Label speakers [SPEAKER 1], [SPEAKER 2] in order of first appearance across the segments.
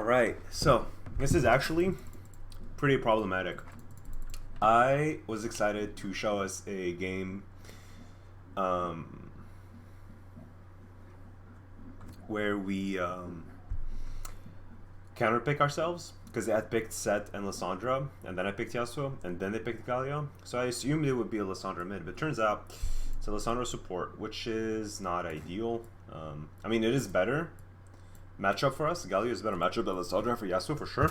[SPEAKER 1] Alright, so this is actually pretty problematic. I was excited to show us a game where we counterpick ourselves, because they had picked Set and Lissandra, and then I picked Yasuo, and then they picked Galio. So I assumed it would be a Lissandra mid, but it turns out it's a Lissandra support, which is not ideal. I mean, it is better matchup for us. Galio is a better matchup than Lissandra for Yasuo for sure.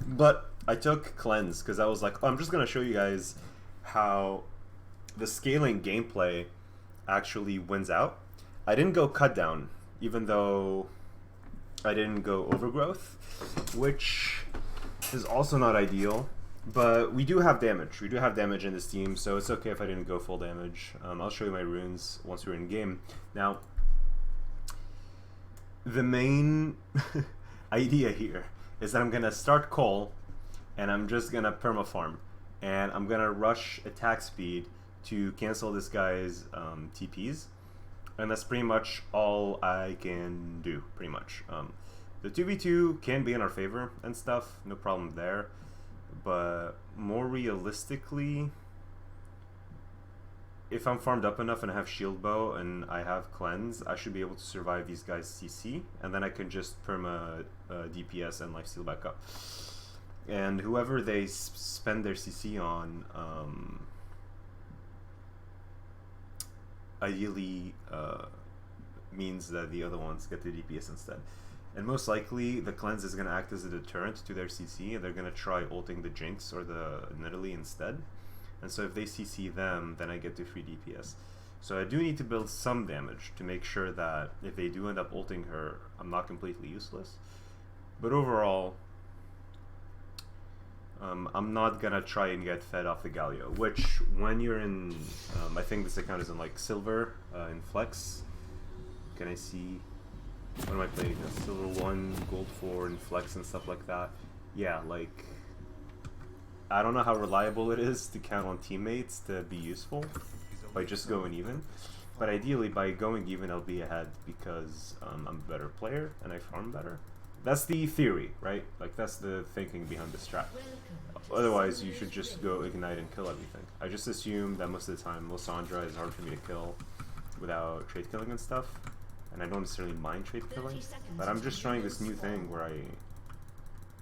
[SPEAKER 1] But I took Cleanse because I was like, oh, I'm just going to show you guys how the scaling gameplay actually wins out. I didn't go cut down, even though I didn't go overgrowth, which is also not ideal. But we do have damage. We do have damage in this team, so it's okay if I didn't go full damage. I'll show you my runes once we're in game. Now, the main idea here is that I'm going to start CULL, and I'm just going to permafarm. And I'm going to rush attack speed to cancel this guy's TPs. And that's pretty much all I can do, pretty much. The 2v2 can be in our favor and stuff, no problem there. But more realistically, if I'm farmed up enough and I have shield bow and I have cleanse, I should be able to survive these guys' CC, and then I can just perma DPS and lifesteal back up. And whoever they spend their CC on, ideally means that the other ones get the DPS instead. And most likely, the cleanse is going to act as a deterrent to their CC, and they're going to try ulting the Jinx or the Nidalee instead. And so if they CC them, then I get the free DPS. So I do need to build some damage to make sure that if they do end up ulting her, I'm not completely useless. But overall, I'm not going to try and get fed off the Galio, which when you're in, I think this account is in like silver, in flex. Can I see? What am I playing? Silver 1, gold 4, and flex and stuff like that. Yeah, like, I don't know how reliable it is to count on teammates to be useful by just going even. But ideally, by going even, I'll be ahead because I'm a better player and I farm better. That's the theory, right? Like, that's the thinking behind the strat. Otherwise, you should just go ignite and kill everything. I just assume that most of the time, Lissandra is hard for me to kill without trade killing and stuff. And I don't necessarily mind trade killing, but I'm just trying this new thing where I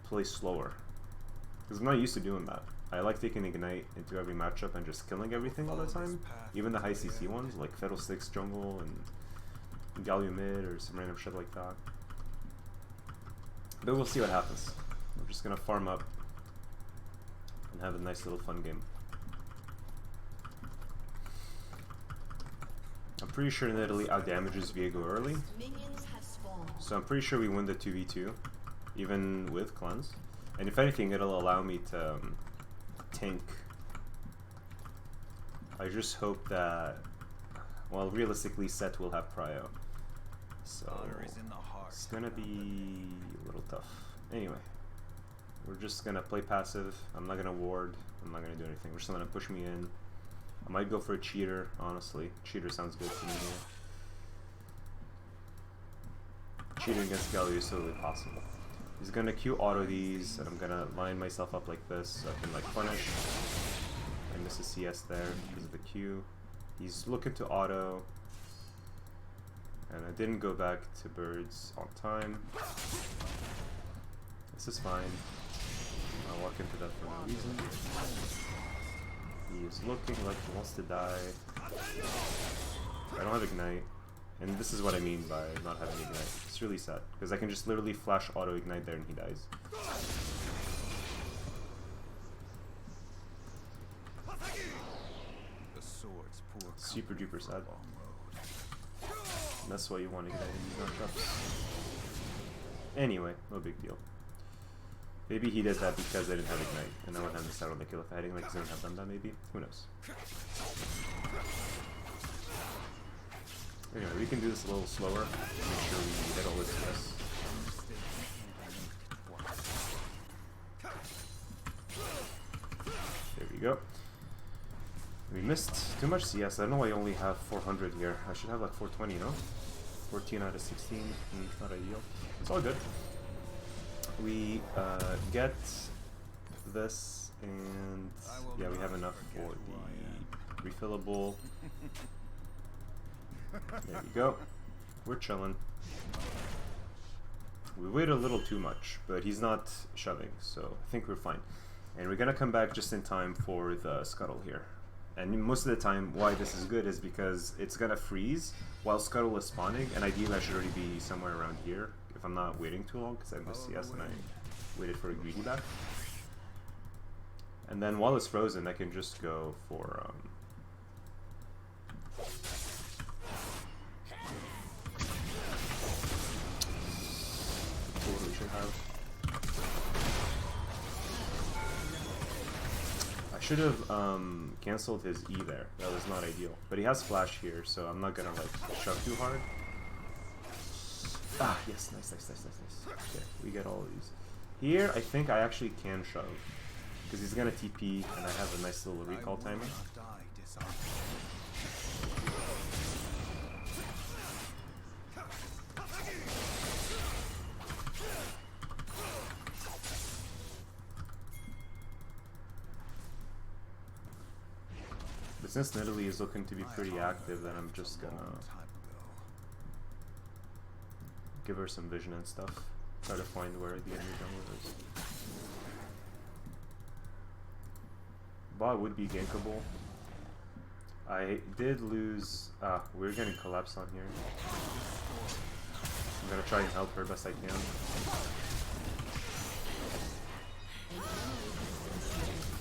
[SPEAKER 1] play slower. Because I'm not used to doing that. I like taking Ignite into every matchup and just killing everything all the time. Even the high CC ones, like Fiddlesticks jungle and Galio mid or some random shit like that. But we'll see what happens. I'm just gonna farm up and have a nice little fun game. I'm pretty sure Nidalee outdamages Viego early, so I'm pretty sure we win the 2v2, even with cleanse. And if anything, it'll allow me to tank. I just hope that, well, realistically, Set will have prio, so it's gonna be a little tough. Anyway, we're just gonna play passive. I'm not gonna ward. I'm not gonna do anything. We're just gonna push me in. I might go for a cheater, honestly. Cheater sounds good to me here. Cheating against Galio is totally possible. He's gonna Q auto these, and I'm gonna line myself up like this so I can like punish. I miss a CS there because of the Q. He's looking to auto. And I didn't go back to birds on time. This is fine. I'll walk into that for no reason. He is looking like he wants to die. I don't have Ignite. And this is what I mean by not having Ignite. It's really sad. Because I can just literally flash auto Ignite there and he dies. Super duper sad. And that's why you want Ignite in these matchups. Anyway, no big deal. Maybe he did that because I didn't have Ignite, and I would have missed out on the kill if I had Ignite because I don't have done that, maybe? Who knows? Anyway, we can do this a little slower. Make sure we hit all this CS. There we go. We missed too much CS. I don't know why I only have 400 here. I should have like 420, no? 14 out of 16. Not ideal. It's all good. we get this, and yeah, we have enough for the refillable. There we go. We're chilling. We wait a little too much, but he's not shoving, so I think we're fine. And we're gonna come back just in time for the scuttle here. And most of the time, why this is good is because it's gonna freeze while scuttle is spawning, and ideally I should already be somewhere around here if I'm not waiting too long, because I missed CS and I waited for a greedy back. And then while it's frozen, I can just go for totally should have. I should have cancelled his E there. That was not ideal. But he has flash here, so I'm not gonna like shove too hard. Ah, yes, nice. Okay, we get all of these. Here, I think I actually can shove, because he's gonna TP, and I have a nice little recall timer. But since Nidalee is looking to be pretty active, then I'm just gonna give her some vision and stuff. Try to find where the enemy jungle is. Bot would be gankable. I did lose. We're getting collapsed on here. I'm gonna try and help her best I can.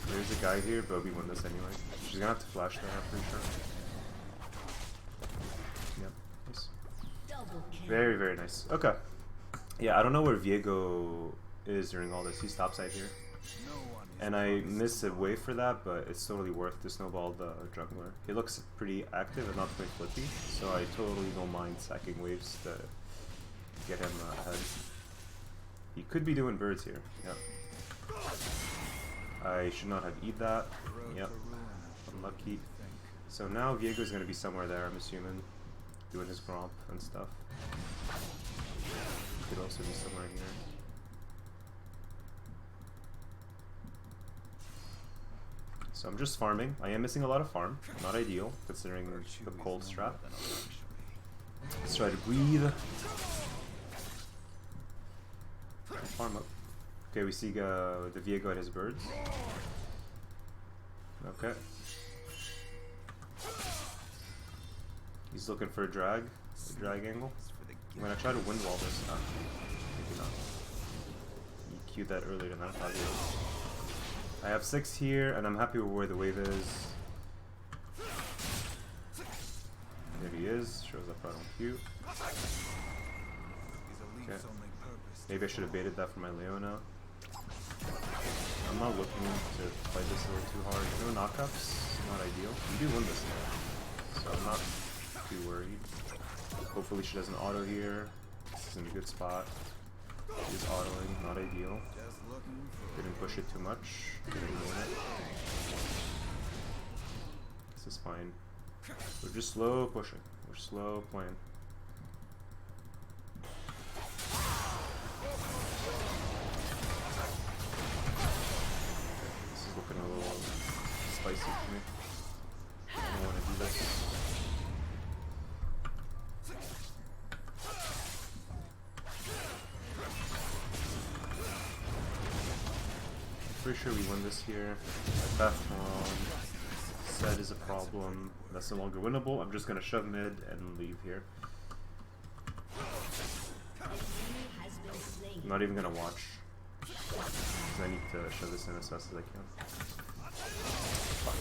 [SPEAKER 1] There's a guy here, but we win this anyway. She's gonna have to flash there, I'm pretty sure. Yep, nice. Very, very nice. Okay. Yeah, I don't know where Viego is during all this. He's topside here. And I missed a wave for that, but it's totally worth to snowball the jungler. He looks pretty active and not quite flippy, so I totally don't mind sacking waves to get him ahead. He could be doing birds here. Yep. I should not have eat that. Yep. Unlucky. So now Viego's gonna be somewhere there, I'm assuming. Doing his gromp and stuff. He could also be somewhere here. So I'm just farming. I am missing a lot of farm. Not ideal, considering the cold strat. Let's try to breathe. Farm up. Okay, we see the Viego at his birds. Okay. He's looking for a drag angle. I'm gonna try to wind wall this time. Maybe not. He queued that earlier than I thought he was. I have 6 here, and I'm happy with where the wave is. There he is. Shows up right on cue. Okay. Maybe I should have baited that for my Leona. I'm not looking to fight this a little too hard. No knockups, not ideal. We do win this though, so I'm not too worried. Hopefully she doesn't auto here. This is in a good spot. She's autoing, not ideal. Didn't push it too much. Didn't ruin it. This is fine. We're just slow pushing. We're slow playing. This is looking a little spicy to me. I don't want to do this. Pretty sure we win this here. Set is a problem. That's no longer winnable. I'm just gonna shove mid and leave here. I'm not even gonna watch. I need to shove this in as fast as I can. Fuck.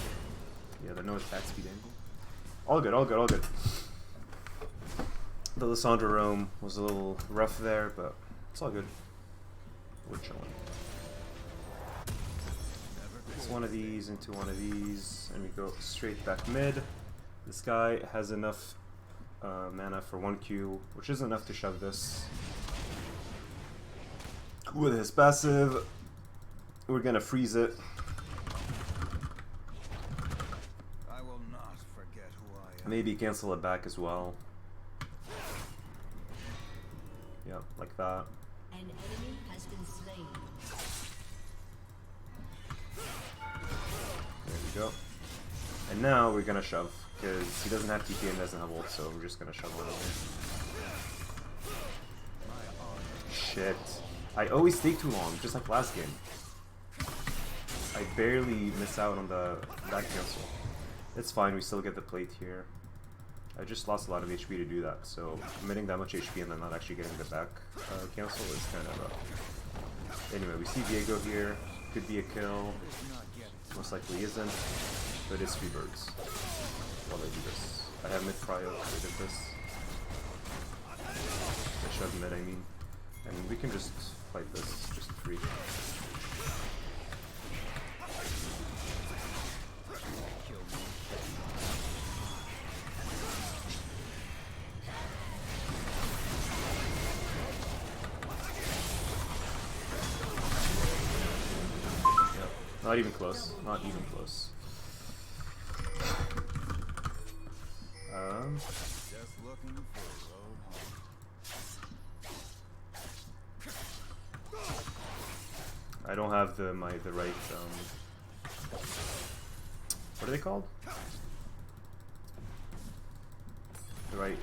[SPEAKER 1] Yeah, the no attack speed angle. All good, all good, all good. The Lissandra roam was a little rough there, but it's all good. We're chilling. One of these into one of these, and we go straight back mid. This guy has enough mana for 1Q, which is enough to shove this. With his passive, we're gonna freeze it.
[SPEAKER 2] I will not forget who I am.
[SPEAKER 1] Maybe cancel it back as well. Yeah, like that.
[SPEAKER 3] An enemy has
[SPEAKER 1] There we go. And now we're gonna shove, because he doesn't have TP and doesn't have ult, so we're just gonna shove on him. Shit. I always stay too long, just like last game. I barely miss out on the back cancel. It's fine, we still get the plate here. I just lost a lot of HP to do that, so committing that much HP and then not actually getting the back cancel is kind of rough. Anyway, we see Viego here. Could be a kill. Most likely isn't, but it's 3 birds while I do this. I have mid prio, so I did this. I shove mid, I mean. And we can just fight this, just free. Not even close. Not even close.
[SPEAKER 2] Just looking for a road home.
[SPEAKER 1] I don't have the right what are they called? The right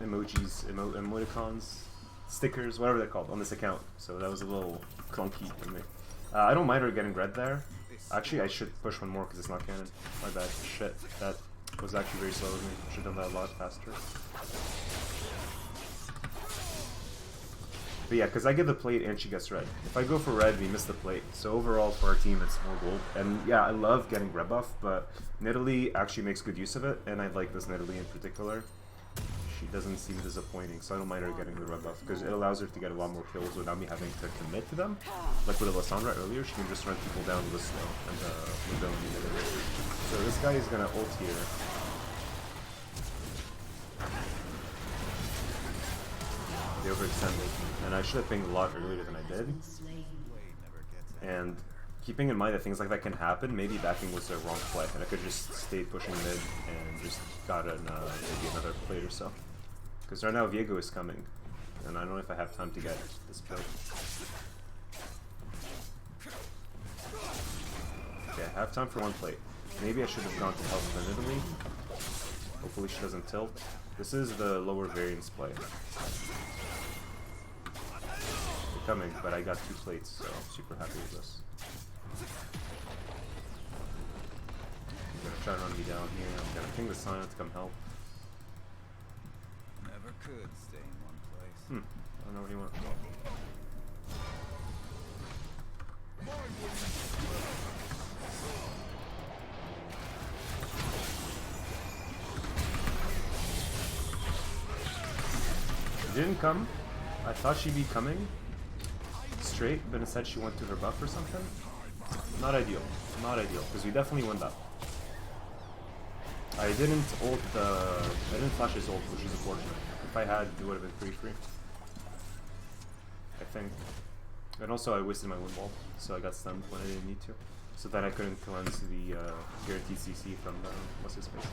[SPEAKER 1] emojis, emoticons, stickers, whatever they're called on this account. So that was a little clunky for me. I don't mind her getting red there. Actually, I should push one more because it's not cannon. My bad. Shit. That was actually very slow of me. Should have done that a lot faster. But yeah, because I get the plate and she gets red. If I go for red, we miss the plate. So overall, for our team, it's more gold. And yeah, I love getting red buff, but Nidalee actually makes good use of it. And I like this Nidalee in particular. She doesn't seem disappointing, so I don't mind her getting the red buff because it allows her to get a lot more kills without me having to commit to them. Like with Lissandra earlier, she can just run people down with slow and mobility. So this guy is gonna ult here. They overextended, and I should have pinged a lot earlier than I did. And keeping in mind that things like that can happen, maybe backing was the wrong play, and I could just stayed pushing mid and just got maybe another plate or so. Because right now Viego is coming, and I don't know if I have time to get this plate. Okay, I have time for one plate. Maybe I should have gone to help Nidalee. Hopefully she doesn't tilt. This is the lower variance play. They're coming, but I got 2 plates, so I'm super happy with this. I'm gonna try to run me down here. I'm gonna ping the Silent to come help.
[SPEAKER 2] Never could stay in one place.
[SPEAKER 1] I don't know where he went. She didn't come. I thought she'd be coming straight, but instead she went to her buff or something. Not ideal. Not ideal, because we definitely won that. I didn't ult I didn't flash his ult, which is unfortunate. If I had, it would have been pretty free. I think. And also I wasted my wind ball, so I got stunned when I didn't need to. So that I couldn't cleanse the guaranteed CC from the what's his face.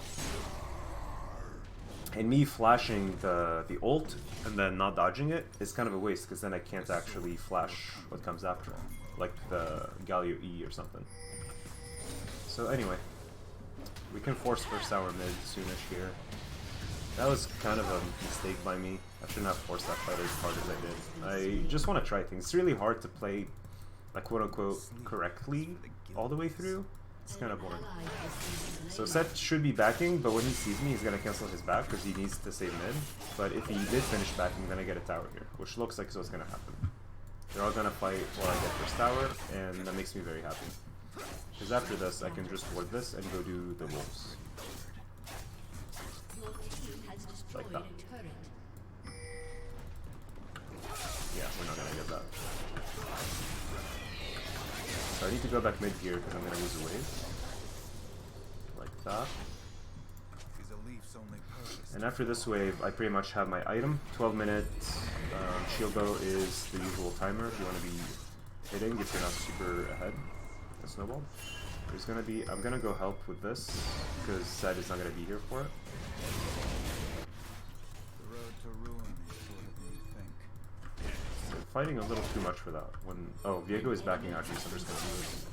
[SPEAKER 1] And me flashing the ult and then not dodging it is kind of a waste, because then I can't actually flash what comes after, like the Galio E or something. So anyway, we can force first tower mid soonish here. That was kind of a mistake by me. I shouldn't have forced that fight as hard as I did. I just want to try things. It's really hard to play, like, quote unquote, correctly all the way through. It's kind of boring. So Seth should be backing, but when he sees me, he's going to cancel his back because he needs to save mid. But if he did finish backing, then I get a tower here, which looks like is what's going to happen. They're all going to fight while I get first tower, and that makes me very happy. Because after this, I can just ward this and go do the wolves. Like that. Yeah, we're not going to get that. So I need to go back mid here because I'm going to lose a wave. Like that. And after this wave, I pretty much have my item. 12 minutes. Shield bow is the usual timer if you want to be hitting if you're not super ahead. The snowball. There's going to be... I'm going to go help with this because Zed is not going to be here for it.
[SPEAKER 2] The road to ruin is shorter than you think.
[SPEAKER 1] So fighting a little too much for that. When oh, Viego is backing out here, so I'm just gonna do this.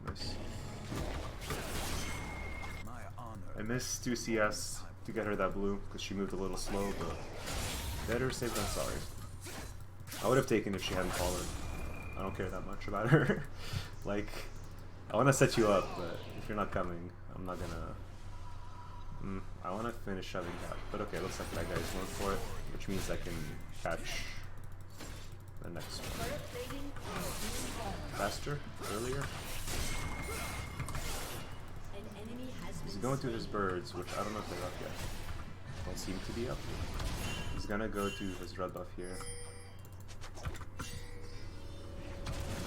[SPEAKER 1] Nice. I missed 2 CS to get her that blue because she moved a little slow, but better safe than sorry. I would have taken if she hadn't fallen. I don't care that much about her. Like, I want to set you up, but if you're not coming, I'm not gonna... I want to finish shoving that. But okay, looks like that guy's going for it, which means I can catch the next one. Faster? Earlier? He's going to his birds, which I don't know if they're up yet. Don't seem to be up. He's gonna go to his red buff here.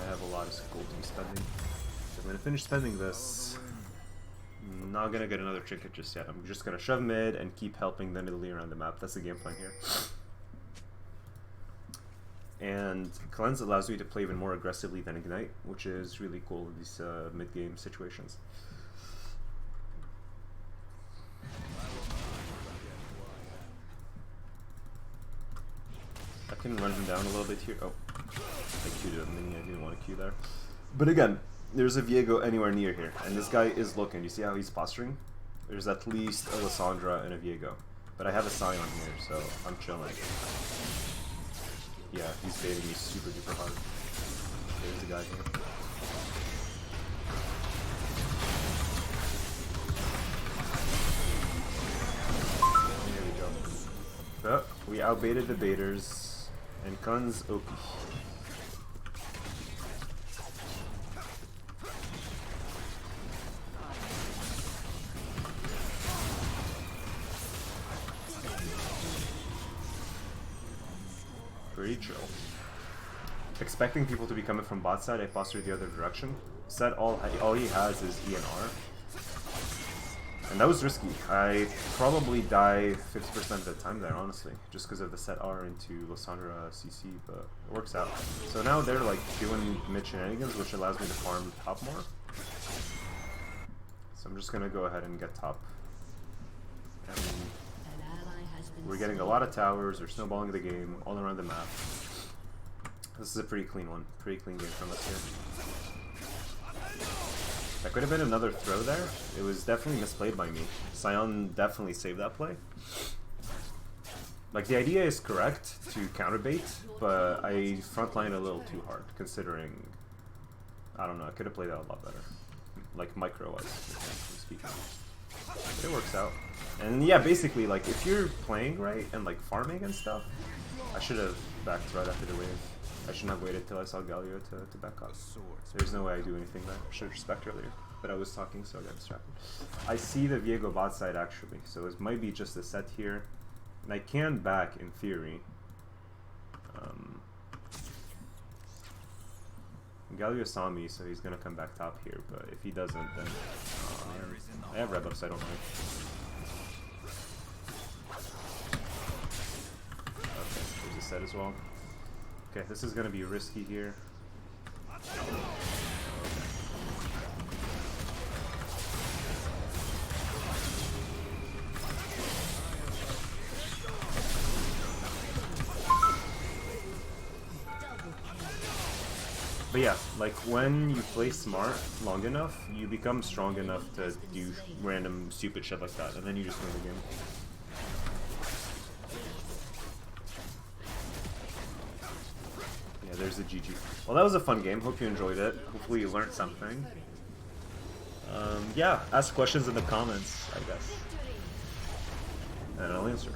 [SPEAKER 1] I have a lot of gold to be spending. So I'm gonna finish spending this. I'm not gonna get another trinket just yet. I'm just gonna shove mid and keep helping the Nidalee around the map. That's the game plan here. And Cleanse allows me to play even more aggressively than Ignite, which is really cool in these mid-game situations. I can run him down a little bit here. Oh, I queued a mini. I didn't want to queue there. But again, there's a Viego anywhere near here, and this guy is looking. You see how he's posturing? There's at least a Lissandra and a Viego. But I have a Scion here, so I'm chilling. Yeah, he's baiting me super duper hard. There's the guy here. There we go. But we outbaited the baiters. And Kun's OP. Pretty chill. Expecting people to be coming from bot side, I fostered the other direction. Set all he has is E and R. And that was risky. I probably die 50% of the time there, honestly, just because of the set R into Lissandra CC, but it works out. So now they're like doing mid shenanigans, which allows me to farm top more. So I'm just gonna go ahead and get top. And we're getting a lot of towers, we're snowballing the game all around the map. This is a pretty clean one, pretty clean game from us here. That could have been another throw there. It was definitely misplayed by me. Scion definitely saved that play. Like, the idea is correct to counterbait, but I frontline a little too hard, considering... I don't know, I could have played that a lot better. Like, micro-wise, speaking. But it works out. And yeah, basically, like, if you're playing right and, like, farming and stuff, I should have backed right after the wave. I shouldn't have waited till I saw Galio to back up. There's no way I do anything there. I should have respect earlier, but I was talking, so I got distracted. I see the Viego bot side actually, so it might be just a set here. And I can back in theory. Galio saw me, so he's gonna come back top here, but if he doesn't, then I have red buffs, I don't mind. Okay, there's a set as well. Okay, this is going to be risky here. But yeah, like when you play smart long enough, you become strong enough to do random stupid shit like that, and then you just win the game. Yeah, there's the GG. Well, that was a fun game. Hope you enjoyed it. Hopefully you learned something. Yeah, ask questions in the comments, I guess. And I'll answer.